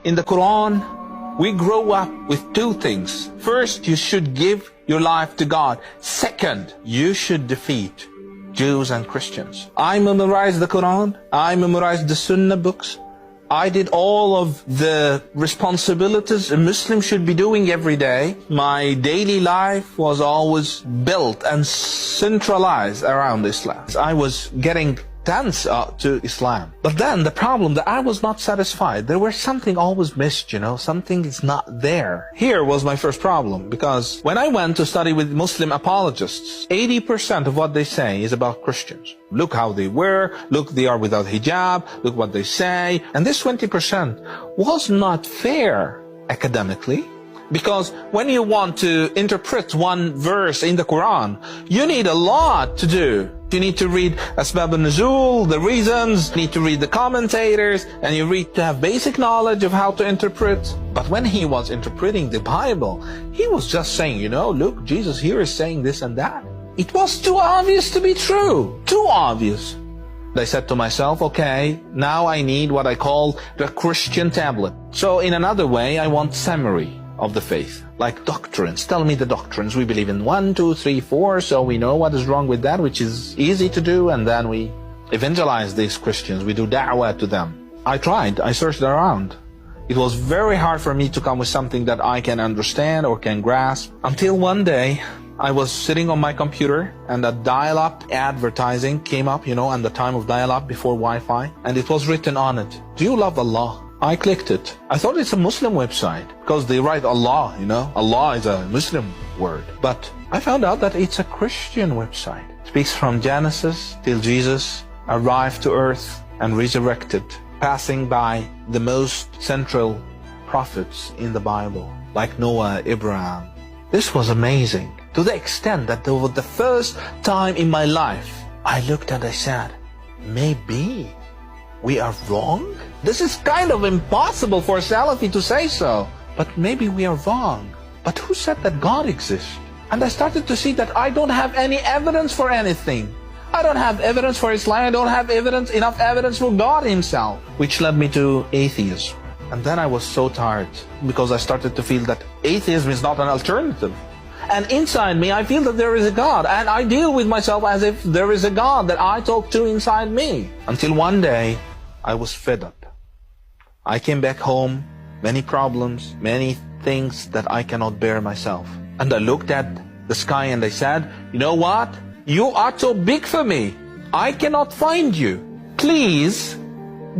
In the Quran, we grow up with two things. First, you should give your life to God. Second, you should defeat Jews and Christians. I memorized the Quran. I memorized the Sunnah books. I did all of the responsibilities a Muslim should be doing every day. My daily life was always built and centralized around Islam. I was getting tense to Islam. But then the problem that I was not satisfied. There was something always missed, something is not there. Here was my first problem, because when I went to study with Muslim apologists, 80% of what they say is about Christians. Look how they wear, look they are without hijab, look what they say. And this 20% was not fair academically. Because when you want to interpret one verse in the Quran, you need a lot to do. You need to read Asbab al-Nuzul, the reasons, you need to read the commentators, and you need to have basic knowledge of how to interpret. But when he was interpreting the Bible, he was just saying, look, Jesus here is saying this and that. It was too obvious to be true. Too obvious. I said to myself, okay, now I need what I call the Christian tablet. So in another way, I want summary of the faith, like doctrines. Tell me the doctrines. We believe in 1, 2, 3, 4, so we know what is wrong with that, which is easy to do, and then we evangelize these Christians. We do da'wah to them. I tried. I searched around. It was very hard for me to come with something that I can understand or can grasp, until one day I was sitting on my computer and a dial-up advertising came up, and the time of dial-up before Wi-Fi, and it was written on it, "Do you love Allah?" I clicked it. I thought it's a Muslim website because they write Allah, Allah is a Muslim word. But I found out that it's a Christian website. It speaks from Genesis till Jesus arrived to earth and resurrected, passing by the most central prophets in the Bible, like Noah, Abraham. This was amazing, to the extent that for the first time in my life, I looked and I said, maybe we are wrong? This is kind of impossible for a Salafi to say so. But maybe we are wrong. But who said that God exists? And I started to see that I don't have any evidence for anything. I don't have evidence for Islam. I don't have enough evidence for God himself. Which led me to atheism. And then I was so tired, because I started to feel that atheism is not an alternative. And inside me, I feel that there is a God. And I deal with myself as if there is a God that I talk to inside me. Until one day, I was fed up. I came back home, many problems, many things that I cannot bear myself. And I looked at the sky and I said, you know what? You are too big for me. I cannot find you. Please,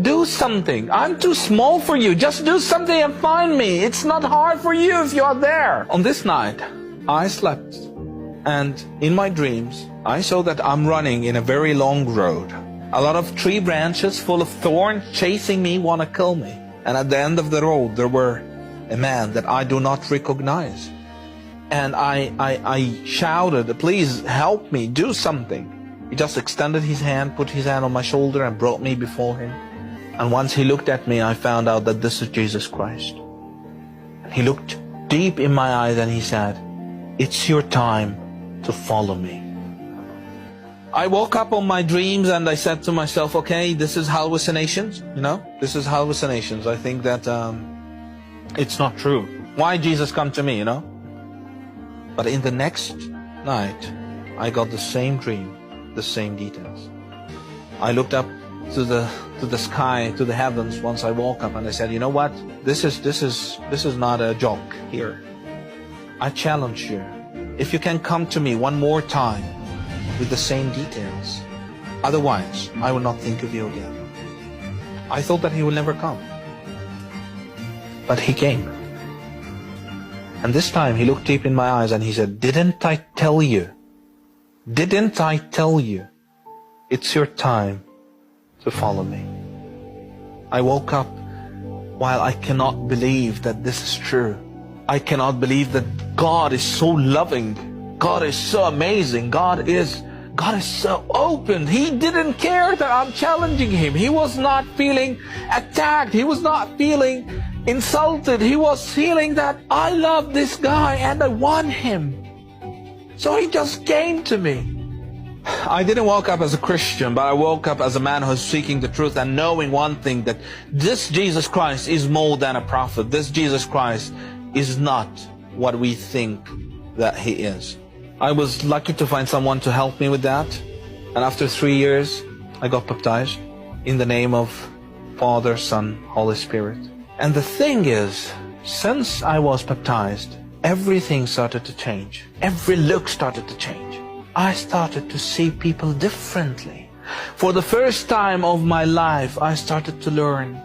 do something. I'm too small for you. Just do something and find me. It's not hard for you if you are there. On this night, I slept. And in my dreams, I saw that I'm running in a very long road. A lot of tree branches full of thorns chasing me, want to kill me. And at the end of the road, there were a man that I do not recognize. And I shouted, please help me, do something. He just extended his hand, put his hand on my shoulder and brought me before him. And once he looked at me, I found out that this is Jesus Christ. And he looked deep in my eyes and he said, it's your time to follow me. I woke up on my dreams and I said to myself, okay, this is hallucinations, this is hallucinations. I think that it's not true. Why Jesus come to me, But in the next night, I got the same dream, the same details. I looked up to the sky, to the heavens once I woke up, and I said, you know what? This is not a joke here. I challenge you. If you can come to me one more time with the same details, otherwise I will not think of you again. I thought that he will never come, but he came. And this time he looked deep in my eyes and he said, didn't I tell you? Didn't I tell you? It's your time to follow me. I woke up while I cannot believe that this is true. I cannot believe that God is so loving. God is so amazing. God is so open. He didn't care that I'm challenging him. He was not feeling attacked. He was not feeling insulted. He was feeling that I love this guy and I want him. So he just came to me. I didn't wake up as a Christian, but I woke up as a man who's seeking the truth and knowing one thing, that this Jesus Christ is more than a prophet. This Jesus Christ is not what we think that he is. I was lucky to find someone to help me with that. And after 3 years, I got baptized in the name of Father, Son, Holy Spirit. And the thing is, since I was baptized, everything started to change. Every look started to change. I started to see people differently. For the first time of my life, I started to learn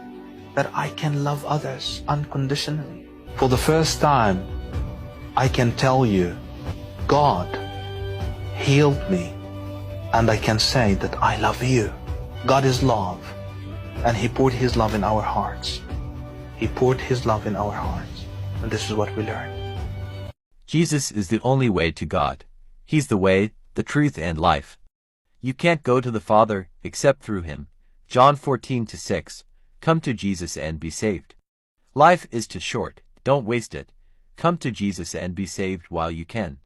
that I can love others unconditionally. For the first time, I can tell you, God healed me, and I can say that I love you. God is love, and He poured His love in our hearts. He poured His love in our hearts, and this is what we learned. Jesus is the only way to God. He's the way, the truth, and life. You can't go to the Father except through Him. John 14:6. Come to Jesus and be saved. Life is too short. Don't waste it. Come to Jesus and be saved while you can.